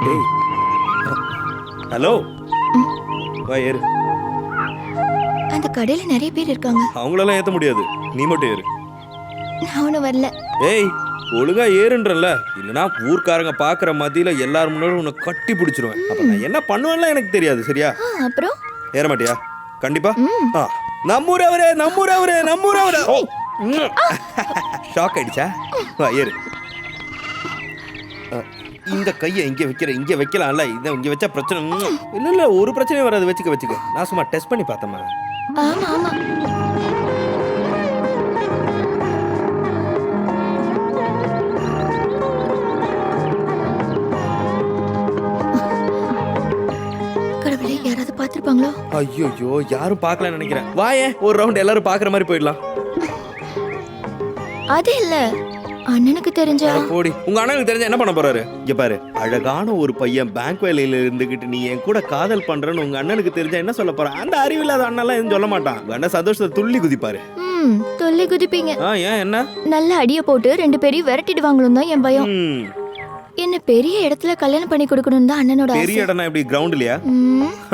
டேய் ஹலோ வா ஏறு. அந்த கடையில நிறைய பேர் இருக்காங்க. அவங்களெல்லாம் ஏத்த முடியாது, நீ மட்டும் ஏறு. நான் ஒன்றும் வரல. ஏய் ஒழுங்கா ஏறுன்றல, இல்லைன்னா ஊர்க்காரங்க பாக்குற மத்தியில எல்லாரும் முன்னாடி உன்னை கட்டி பிடிச்சிருவேன். அப்ப நான் என்ன பண்ணுவேன்லாம் எனக்கு தெரியாது. சரியா? அப்புறம் ஏற மாட்டியா? கண்டிப்பா. நம்மூர் அவரே, நம்மூர் அவரே, நம்மூர் அவரே. ஷாக் ஆயிடுச்சா? வா ஏறு. இந்த கையை இங்கே வைக்கிற, இங்கே வைக்கலாம்ல, இதை இங்கே வச்சா பிரச்சனை இல்லை. இல்லை ஒரு பிரச்சனையும் வராது, வச்சுக்க. நான் சும்மா டெஸ்ட் பண்ணி பார்த்தேம்மா. ஆமா ஆமா. கடவுளே, யாராவது பார்த்திருப்பாங்களோ? ஐயோ யாரும் பார்க்கலன்னு நினைக்கிறேன். வாயே ஒரு ரவுண்ட் எல்லாரும் பார்க்குற மாதிரி போயிடலாம். அது இல்ல, அண்ணனுக்கு தெரிஞ்சா. போடி, உங்க அண்ணனுக்கு தெரிஞ்சா என்ன பண்ண போறாரு? இங்க பாரு, அழகான ஒரு பையன் பேங்க் வேலையில இருந்துகிட்டு நீ என் கூட காதல் பண்றன்னு உங்க அண்ணனுக்கு தெரிஞ்சா என்ன சொல்ல போற? அந்த அறிவில்லாத அண்ணெல்லாம் எதுவும் சொல்ல மாட்டான். அண்ணன் சந்தோஷத்தை துள்ளி குதிப்பாரு. துள்ளி குதிப்பீங்க. ஏன் என்ன? நல்ல அடிய போட்டு 2 பேரையும் விரட்டிடுவாங்களும் தான் என் பயம். என்ன பெரிய இடத்துல கல்யாணம் பண்ணி கொடுக்கணும் தான் அண்ணனோட ஆசை. பெரிய இடம்னா எப்படி, கிரவுண்ட்லயா?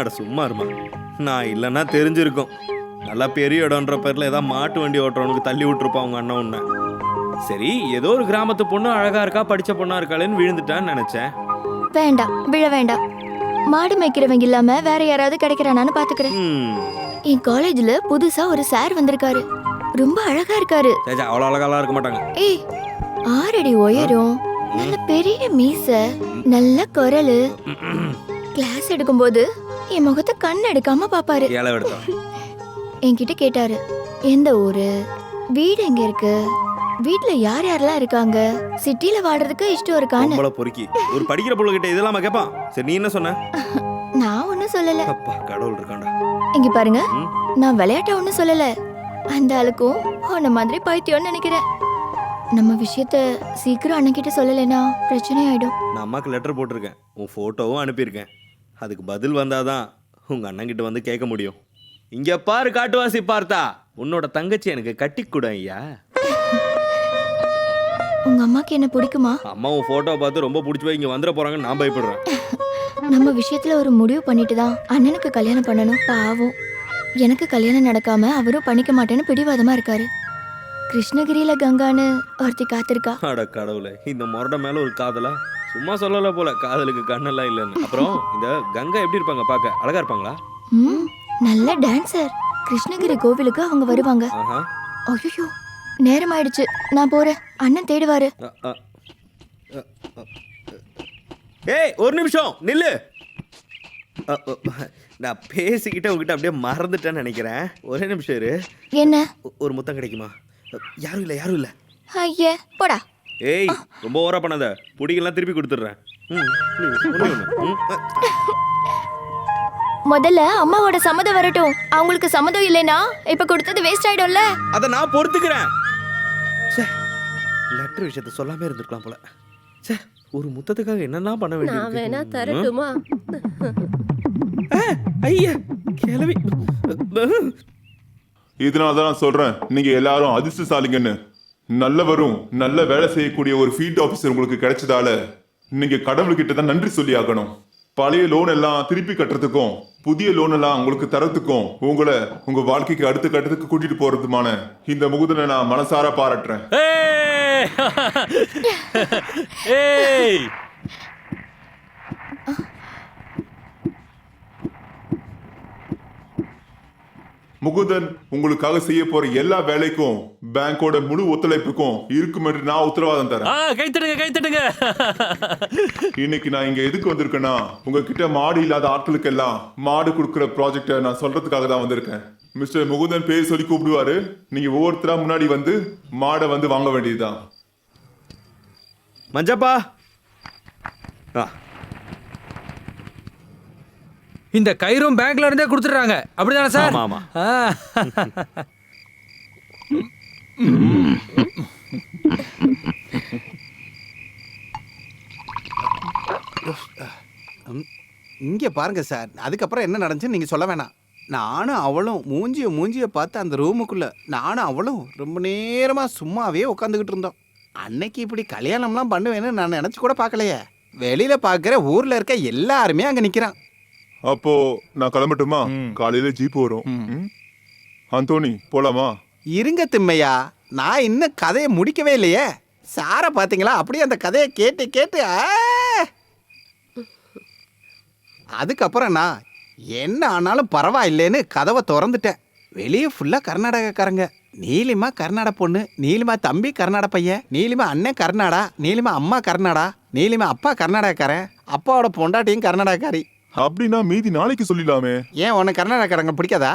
அட சும்மா இருமா, நான் இல்லைன்னா தெரிஞ்சிருக்கும். நல்லா பெரிய இடம்ன்ற பேர்ல ஏதாவது மாட்டு வண்டி ஓட்டுறவனுக்கு தள்ளி விட்டுருப்பான் உங்க அண்ணன் உன்ன. சரி, ஏதோ ஒரு கிராமத்து பொண்ணு அழகா இருக்கா, படிச்ச பொண்ணா இருக்காளேன்னு விழுந்துட்டான்னு நினைச்சேன். வேண்டாம், விழ வேண்டாம். மாடு மேய்க்கிறவங்க இல்லாம வேற யாராவது கிடைக்கிறானான்னு பாத்துக்கிறேன். என் காலேஜ்ல புதுசா ஒரு சார் வந்திருக்காரு. ரொம்ப அழகா இருக்காரு. அவ்வளவு அழகாலாம் இருக்க மாட்டாங்க. ஏய், 6 அடி உயரம், நல்ல பெரிய மீச, நல்ல குரலு. கிளாஸ் எடுக்கும்போது என் முகத்தை கண் எடுக்காம பாப்பாரு. என்கிட்ட கேட்டாரு, எந்த ஊரு, வீடு எங்க இருக்கு, வீட்ல யார் யாரெல்லாம் இருக்காங்க, சிட்டில வாடுறதுக்கு இஷ்டம் இருக்கான்னு. ஒரு படிக்கிற புள்ள கிட்ட இதெல்லாம் கேட்பான். சரி, நீ என்ன சொன்ன? நான் ஒன்னும் சொல்லல. அப்பா கடவுள் இருக்காண்டா. இங்க பாருங்க, நான் விளையாட்ட ஒன்னும் சொல்லல. அந்த ஆளுக்கும் உன்ன மாதிரி பைத்தியம்னு நினைக்கிறேன். நம்ம விஷயத்த சீக்கிரம் அண்ணன் கிட்ட சொல்லலைன்னா பிரச்சனை ஆயிடும். நான் அம்மாக்கு லெட்டர் போட்டிருக்கேன், உன் போட்டோவும் அனுப்பியிருக்கேன். அதுக்கு பதில் வந்தாதான் உங்க அண்ணன் கிட்ட வந்து கேட்க முடியும். இங்க பாரு காட்டுவாசி பார்த்தா, உன்னோட தங்கச்சி எனக்கு கட்டி கூட ஐயா. உங்க அம்மாக்கு என்ன பிடிக்குமா? அம்மா உன் போட்டோ பார்த்து ரொம்ப பிடிச்சி போய் இங்க வந்துட போறாங்கன்னு நான் பயப்படுறேன். நம்ம விஷயத்துல ஒரு முடிவு பண்ணிட்டு தான் அண்ணனுக்கு கல்யாணம் பண்ணணும். பாவம், எனக்கு கல்யாணம் நடக்காம அவரும் பண்ணிக்க மாட்டேன்னு பிடிவாதமா இருக்காரு. கிருஷ்ணகிரியில கங்கான்னு ஒருத்தி காத்திருக்கா. அட கடவுளே, இந்த முரட மேல ஒரு காதலா? சும்மா சொல்லல போல, காதலுக்கு கண்ணெல்லாம் இல்லைன்னு. அப்புறம் இந்த கங்கா எப்படி இருப்பாங்க? பார்க்க அழகா இருப்பாங்களா? நல்ல டான்சர். கிருஷ்ணகிரி கோவிலுக்கு அவங்க வருவாங்க. ஐயோ, நேரம் ஆயிடுச்சு, நான் போறேன். அண்ணன் தேடுவாரு. ஏய் ஒரு நிமிஷம் நில்லு. நான் பேசிக்கிட்டே உங்ககிட்ட அப்படியே மறந்துட்டேன்னு நினைக்கிறேன். ஒரே நிமிஷம் இரு. என்ன? ஒரு முத்தம் கிடைக்குமா? யாரும் இல்ல. ஐயே போடா. ஏய் ரொம்ப ஓவரா பண்ணாத, புடிக்கலாம் திருப்பி கொடுத்துடுறேன். முதல்ல அம்மாவோட சம்மதம் வரட்டும். அவங்களுக்கு சம்மதம் இல்லைனா இப்ப கொடுத்தது வேஸ்ட் ஆயிடும்ல. அத நான் பொறுத்துக்கிறேன். லெட்டர் விஷயத்தை சொல்லாம இருந்திருக்கலாம் போல. ஒரு முத்தத்துக்காக என்னெல்லாம் பண்ண வேண்டியது. நான் வேணா தரட்டுமா? ஐயா கேளவி. இதனாலதான் நான் சொல்றேன், நீங்க எல்லாரும் அதிர்ஷ்டசாலிங்கன்னு. நல்லவரும் நல்ல வேலை செய்யக்கூடிய ஒரு ஃபீல்ட் ஆபீசர் உங்களுக்கு கிடைச்சதால நீங்க கடவுள்கிட்ட தான் நன்றி சொல்லி ஆகணும். பழைய லோன் எல்லாம் திருப்பி கட்டுறதுக்கும் புதிய லோன் எல்லாம் உங்களுக்கு தரத்துக்கும் உங்களை உங்க வாழ்க்கைக்கு அடுத்த கட்டத்துக்கு கூட்டிட்டு போறதுமான இந்த முகுதனை நான் மனசார பாராட்டுறேன். முகுதன் உங்களுக்காக செய்ய போற எல்லா வேலைக்கும் பேங்கோட முழு ஒத்துழைப்புக்கும் இருக்கும் என்று நான் உத்தரவாதம் தரேன். கைத்தட்டுங்க. இன்னைக்கு நான் இங்க எதுக்கு வந்திருக்கேன்னா, உங்ககிட்ட மாடு இல்லாத ஆட்களுக்கு எல்லாம் மாடு கொடுக்குற ப்ராஜெக்டை நான் சொல்றதுக்காக தான் வந்திருக்கேன். மிஸ்டர் முகுதன் பேர் சொல்லி கூப்பிடுவாரு. நீங்க ஒவ்வொருத்தரா முன்னாடி வந்து மாடை வந்து வாங்க வேண்டியதுதான். மஞ்சப்பா, இந்த கயிறும் பேங்க்ல இருந்தே கொடுத்துறாங்க, அப்படிதானே சார்? ஆமா. இங்கே பாருங்க சார், அதுக்கப்புறம் என்ன நடந்துச்சுன்னு நீங்கள் சொல்ல வேணாம். நானும் அவளும் மூஞ்சியை பார்த்து அந்த ரூமுக்குள்ளே நானும் அவளும் ரொம்ப நேரமாக சும்மாவே உட்காந்துக்கிட்டு இருந்தோம். அன்னைக்கு இப்படி கல்யாணம்லாம் பண்ணுவேன்னு நான் நினச்சி கூட பார்க்கலையே. வெளியில பாக்குற ஊர்ல இருக்க எல்லாருமே அங்க நிக்கிறான். அப்போ நான் கிளம்பட்டுமா? காலையில ஜீப் வரும். ம். அந்தோணி போலாமா? இருங்க திம்மையா, நான் இன்னும் கதையை முடிக்கவே இல்லையே. சாரை பாத்தீங்களா, அப்படியே அந்த கதையை கேட்டு கேட்டு அதுக்கப்புறம் நான் என்ன ஆனாலும் பரவாயில்லைன்னு கதவை திறந்துட்டேன். வெளியே ஃபுல்லா கர்நாடகக்காரங்க. நீலிமா கர்நாடக பொண்ணு, நீலிமா தம்பி கர்நாடக பையன், நீலிமா அண்ணன் கர்நாடா, நீலிமா அம்மா கர்நாடா, நீலிமா அப்பா கர்நாடகக்காரன், அப்பாவோட பொண்டாட்டியும் கர்நாடகக்காரி. அப்படின்னா மீதி நாளைக்கு சொல்லிடலாமே. ஏன் உனக்கு கர்நாடகக்காரங்க பிடிக்காதா?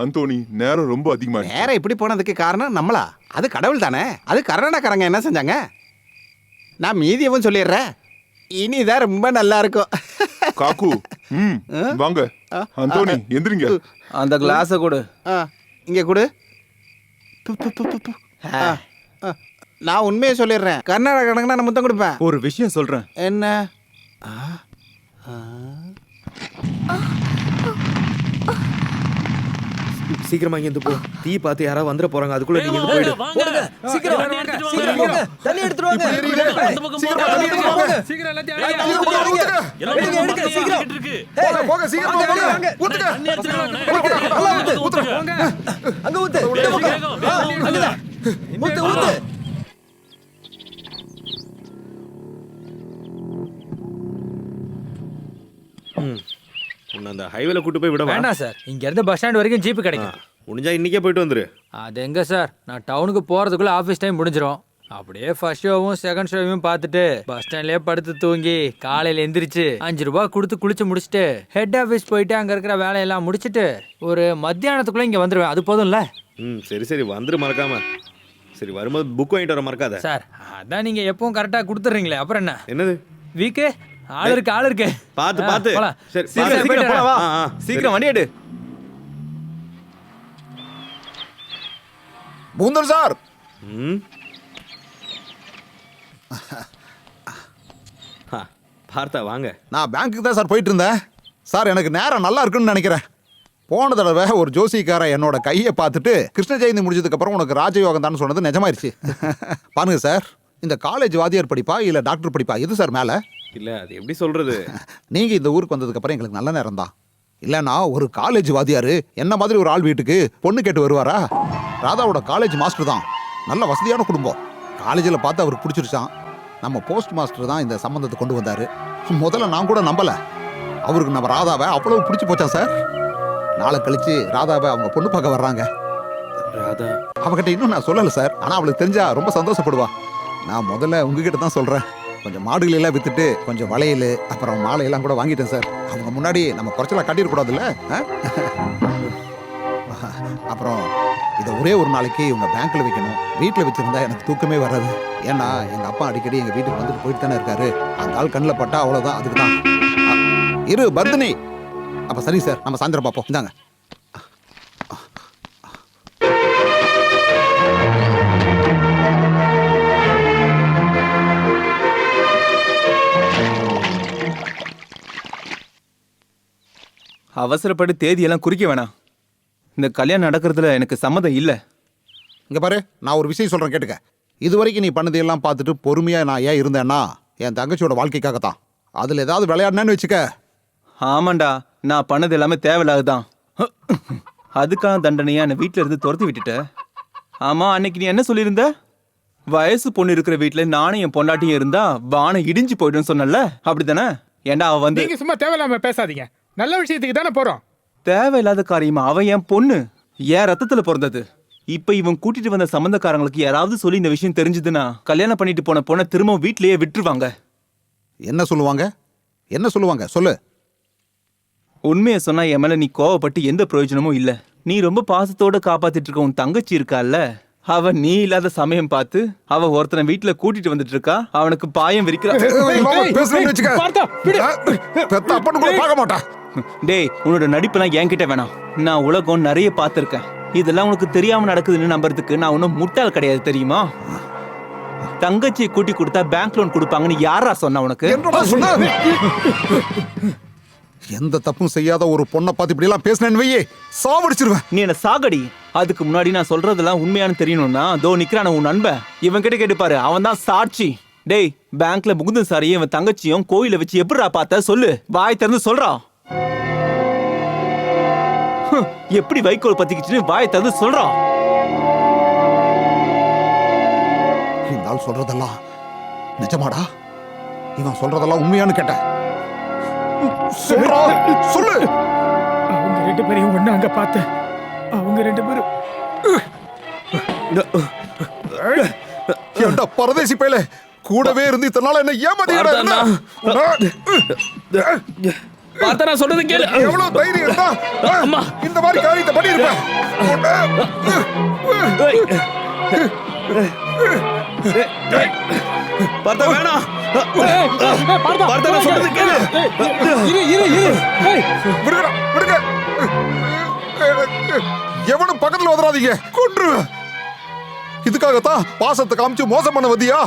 அந்தோணி நேரம் ரொம்ப அதிகமா இருக்கு. நேரம் இப்படி போனதுக்கு காரணம் நம்மளா? அது கடவுள் தானே. அது கர்நாடகக்காரங்க என்ன செஞ்சாங்க? நான் மீதியவும் சொல்லிடுறேன். இனிதான் ரொம்ப நல்லா இருக்கும். காக்கு வாங்க. அந்தோணி எந்திரிங்க. அந்த கிளாஸை கொடு. இங்க கொடு. நான் உண்மையை சொல்லிடுறேன். கர்நாடகக்காரங்க நான் முத்தம் கொடுப்பேன். ஒரு விஷயம் சொல்றேன். என்ன? சீக்கிரமா இங்க இருந்து போ. தீ பார்த்து யாராவது வந்துட போறாங்க, அதுக்குள்ள நீங்க இருந்து போயிடு. தண்ணி எடுத்துட்டு வாங்க. சீக்கிரம் எல்லாத்தையும் அங்க ஊத்து. உன்னை அந்த ஹைவேல கூட்டு போய் விட வேண்டாம் சார், இங்க இருந்து பஸ் ஸ்டாண்ட் வரைக்கும் ஜீப் கிடைக்கும். முடிஞ்சா இன்னைக்கே போயிட்டு வந்துரு. அது எங்க சார், நான் டவுனுக்கு போறதுக்குள்ள ஆஃபீஸ் டைம் முடிஞ்சிரும். அப்படியே ஃபர்ஸ்ட் ஷோவும் செகண்ட் ஷோவையும் பார்த்துட்டு பஸ் ஸ்டாண்ட்லயே படுத்து தூங்கி காலையில எந்திரிச்சு 5 ரூபாய் கொடுத்து குளிச்சு முடிச்சுட்டு ஹெட் ஆஃபீஸ் போயிட்டு அங்க இருக்கிற வேலையெல்லாம் முடிச்சுட்டு ஒரு மத்தியானத்துக்குள்ள இங்க வந்துருவேன். அது போதும்ல? சரி சரி வந்துரு, மறக்காம. சரி, வரும்போது புக் வாங்கிட்டு வர மறக்காத. சார் அதான் நீங்க எப்பவும் கரெக்டா கொடுத்துறீங்களே, அப்புறம் என்ன? என்னது வீக்கு ஆள் இருக்கு. பாத்து பாத்து. போலாம். சரி, சீக்கிரம் போயிட்டு போலாம் வா. ஆ, சீக்கிரம் வண்டி எடு. பூந்தர் சார். ம். பார்த்தா வாங்க. நான் பேங்க்குக்கு தான் சார் போயிட்டு இருந்தேன். சார் எனக்கு நேரம் நல்லா இருக்குன்னு நினைக்கிறேன். போன தடவை ஒரு ஜோசிக்காரன் என்னோட கையை பார்த்துட்டு கிருஷ்ண ஜெயந்தி முடிஞ்சதுக்கப்புறம் உனக்கு ராஜயோகம் தான் சொன்னது நிஜமாயிருச்சு. பாருங்க சார், இந்த காலேஜ் வாத்தியார் படிப்பா இல்லை டாக்டர் படிப்பா எது சார் மேலே? இல்ல அது எப்படி சொல்றது, நீங்கள் இந்த ஊருக்கு வந்ததுக்கப்புறம் எங்களுக்கு நல்ல நேரம் தான். இல்லைன்னா ஒரு காலேஜ் வாத்தியார் என்ன மாதிரி ஒரு ஆள் வீட்டுக்கு பொண்ணு கேட்டு வருவாரா? ராதாவோட காலேஜ் மாஸ்டர் தான், நல்ல வசதியான குடும்பம். காலேஜில் பார்த்து அவருக்கு பிடிச்சிருச்சான். நம்ம போஸ்ட் மாஸ்டர் தான் இந்த சம்மந்தத்தை கொண்டு வந்தார். முதல்ல நான் கூட நம்பலை. அவருக்கு நம்ம ராதாவை அவ்வளவு பிடிச்சி போச்சான் சார். நாளை கழிச்சு ராதாவை அவங்க பொண்ணு பார்க்க வர்றாங்க. ராதா அவகிட்ட இன்னும் நான் சொல்லலை சார், ஆனால் அவளுக்கு தெரிஞ்சா ரொம்ப சந்தோஷப்படுவா. நான் முதல்ல உங்ககிட்ட தான் சொல்கிறேன். கொஞ்சம் மாடுகள் எல்லாம் விற்றுட்டு கொஞ்சம் வளையல் அப்புறம் மாலையெல்லாம் கூட வாங்கிட்டேன் சார். அவங்க முன்னாடி நம்ம குறைச்சலாம் காட்டிடக்கூடாதுல்ல. அப்புறம் இதை ஒரே ஒரு நாளைக்கு இவங்க பேங்க்கில் வைக்கணும். வீட்டில் வச்சுருந்தா எனக்கு தூக்கமே வராது. ஏன்னா எங்கள் அப்பா அடிக்கடி எங்கள் வீட்டுக்கு வந்துட்டு போயிட்டு தானே இருக்காரு. அந்த ஆள் கண்ணில் பட்டா அவ்வளோதான். அதுக்கு தான் இரு பர்தினி. அப்போ சரி சார், நம்ம சாயந்தரம் பார்ப்போம். இந்தாங்க. அவசரப்பட்டு தேதியெல்லாம் குறிக்க வேணாம். இந்த கல்யாணம் நடக்கிறதுல எனக்கு சம்மதம் இல்லை. இங்கே பாரு, நான் ஒரு விஷயம் சொல்கிறேன் கேட்டுக்க. இது வரைக்கும் நீ பண்ணதையெல்லாம் பார்த்துட்டு பொறுமையாக நான் ஏன் இருந்தேன்னா என் தங்கச்சியோட வாழ்க்கைக்காகத்தான். அதில் ஏதாவது விளையாடினேன்னு வச்சுக்க. ஆமாண்டா, நான் பண்ணது எல்லாமே தேவையில்லாதுதான். அதுக்கான தண்டனையா என்னை வீட்டில் இருந்து துரத்தி விட்டுட்ட. ஆமா, அன்னைக்கு நீ என்ன சொல்லியிருந்த? வயசு பொண்ணு இருக்கிற வீட்டில் நானும் என் பொண்டாட்டியும் இருந்தா வானம் இடிஞ்சு போயிடுன்னு சொன்னல, அப்படித்தானே? ஏண்டா அவ வந்து நீங்க சும்மா தேவையில்லாம பேசாதீங்க. நல்ல விஷயத்துக்கு தானே போறோம். தேவையில்லாத காரியமா? அவன் என் பொண்ணு, என் ரத்தத்துல பிறந்தது. இப்ப இவன் கூட்டிட்டு வந்த சம்பந்தக்காரங்களுக்கு யாராவது சொல்லி இந்த விஷயம் தெரிஞ்சதுன்னா கல்யாணம் பண்ணிட்டு போன பொண்ணை திரும்ப வீட்லயே விட்டுருவாங்க. என்ன சொல்லுவாங்க? என்ன சொல்லுவாங்க சொல்லு. உண்மையை சொன்னா என் மேல நீ கோவப்பட்டு எந்த பிரயோஜனமும் இல்ல. நீ ரொம்ப பாசத்தோட காப்பாத்திட்டு இருக்க உன் தங்கச்சி இருக்கால, அவ நீ இல்லாத சமயம் பார்த்து அவ ஒருத்தனை வீட்டுல கூட்டிட்டு வந்துட்டு இருக்கா. அவனுக்கு பாயம் விரிக்கிறா. டேய், உன்னோட நடிப்பெல்லாம் என்கிட்ட வேணாம். நான் உலகம் நிறைய பார்த்திருக்கேன். இதெல்லாம் உனக்கு தெரியாம நடக்குதுன்னு நம்புறதுக்கு நான் ஒன்னும் முட்டாள் கிடையாது, தெரியுமா? தங்கச்சியை கூட்டி கொடுத்தா பேங்க் லோன் கொடுப்பாங்கன்னு யாரா சொன்னா உனக்கு? எந்த தப்பும் செய்யாத ஒரு பொண்ணை பார்த்து இப்படி எல்லாம் பேசினேன்னு வையே, சாவடிச்சிருவேன். நீ என்ன சாகடி. அதுக்கு முன்னாடி நான் சொல்றதெல்லாம் உண்மையான தெரியணும்னா தோ நிக்கிறான உன் நண்பன், இவன் கிட்ட கேட்டு பாரு, அவன் தான் சாட்சி. டேய் பேங்க்ல முகுந்தன் சாரையும் இவன் தங்கச்சியும் கோயில வச்சு எப்படிடா பார்த்த சொல்லு, வாய் திறந்து சொல்றான். எப்படி வைக்கோல் பத்திக்கிச்சுன்னு வாய் திறந்து சொல்றான். இந்த ஆள் சொல்றதெல்லாம் நிஜமாடா? இவன் சொல்றதெல்லாம் உண்மையானு கேட்டேன். சொல்றா, சொல்லு. அவங்க 2 பேரையும் ஒண்ணு அங்க பார்த்தேன். அவங்க 2 பேரும் ஏண்டா பரதேசி பயலே, கூடவே இருந்து இத்தனை நாள் என்ன ஏமாத்திடா? பார்த்தா நான் சொல்றது கேளு. எவ்வளவு தைரியம் இருந்தா இந்த மாதிரி காரியத்தை பண்ணிருப்பேன். பார்த்தா வேணாம். பார்த்தா நான் சொல்றது கேளு. விடுங்க, விடுங்க. எவனும் பக்கத்துல வந்துடாதீங்க, கொன்றுவேன். இதுக்காகத்தான் பாசத்தை காமிச்சு மோசம் பண்ண வந்தியா?